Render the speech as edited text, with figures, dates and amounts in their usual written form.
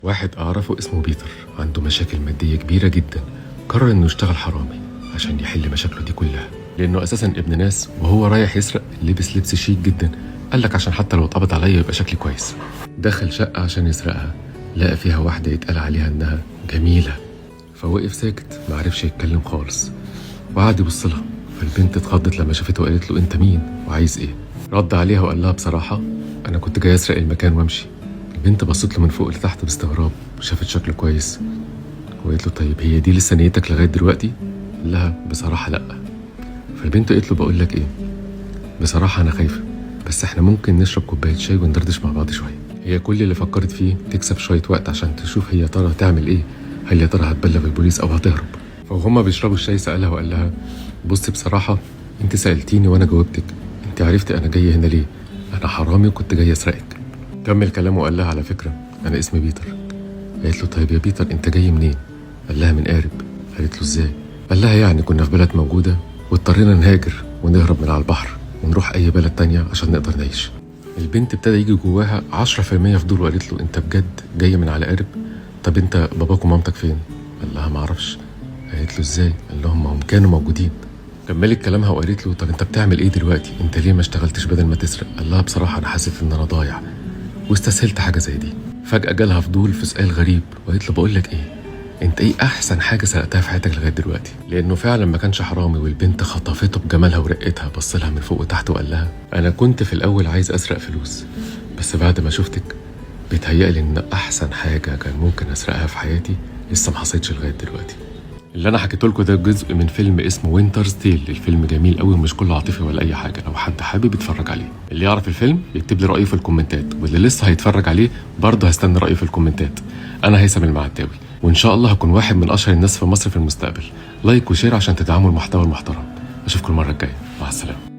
واحد أعرفه اسمه بيتر عنده مشاكل مادية كبيرة جدا. قرر إنه يشتغل حرامي عشان يحل مشاكله دي كلها، لأنه أساسا ابن ناس وهو رايح يسرق لبس لبس شيك جدا. قال لك عشان حتى لو اتقبض عليا يبقى شكلي كويس. دخل شقة عشان يسرقها، لقى فيها واحدة يتقال عليها إنها جميلة، فوقف ساكت معرفش يتكلم خالص وقعد يبص لها. فالبنت اتخضت لما شافته وقالت له أنت مين وعايز إيه؟ رد عليها وقال لها بصراحة أنا كنت جاي أسرق المكان وأمشي. البنت بصت له من فوق لتحت باستغراب وشافت شكله كويس وقالت له طيب هي دي لسه نيتك لغاية دلوقتي؟ قال لها بصراحة لأ. فالبنت قالت له بقول لك إيه، بصراحة أنا خايفة بس إحنا ممكن نشرب كوباية شاي وندردش مع بعض شوية. هي كل اللي فكرت فيه تكسب شوية وقت عشان تشوف هي ترى هتعمل إيه، هل يا ترى هتبلغ البوليس أو هتهرب. فهما بيشربوا الشاي سألها وقال لها بصي بصراحة أنت سألتيني وأنا جاوبتك، أنت عرفتي أنا جاي هنا ليه؟ أنا حرامي وكنت جاي أسرقك. كمل كلامه وقال لها على فكرة أنا اسمي بيتر. قالت له طيب يا بيتر أنت جاي منين؟ قال لها من قارب. قالت له إزاي؟ قال لها يعني كنا في بلد موجودة واضطرينا نهاجر ونهرب من على البحر ونروح أي بلد تانية عشان نقدر نعيش. البنت ابتدى يجي جواها 10% فضول وقالت له أنت بجد جاي من على قارب؟ طب أنت باباك ومامتك فين؟ قال لها معرفش. قالت له إزاي؟ قال لهم هم كانوا موجودين. كملت كلامها وقالت له طب أنت بتعمل إيه دلوقتي؟ أنت ليه ما اشتغلتش بدل ما تسرق؟ قال لها بصراحة أنا حاسس إن أنا ضايع واستسهلت حاجة زي دي. فجأة جالها فضول في سؤال غريب وقالت له بقول لك ايه، انت ايه احسن حاجة سرقتها في حياتك لغاية دلوقتي؟ لانه فعلا ما كانش حرامي والبنت خطفته بجمالها ورقتها. بص لها من فوق وتحت وقال لها انا كنت في الاول عايز اسرق فلوس بس بعد ما شفتك بيتهيألي ان احسن حاجة كان ممكن اسرقها في حياتي لسه ما حصلتش لغاية دلوقتي. اللي انا حكيته لكم ده جزء من فيلم اسمه وينترز تيل. الفيلم جميل قوي ومش كله عاطفي ولا اي حاجه، لو حد حابب يتفرج عليه. اللي يعرف الفيلم يكتب لي رايه في الكومنتات، واللي لسه هيتفرج عليه برضه هستنى رايه في الكومنتات. انا هيثم المعتاوي وان شاء الله هكون واحد من اشهر الناس في مصر في المستقبل. لايك وشير عشان تدعموا المحتوى المحترم. اشوفكم المره الجايه، مع السلامه.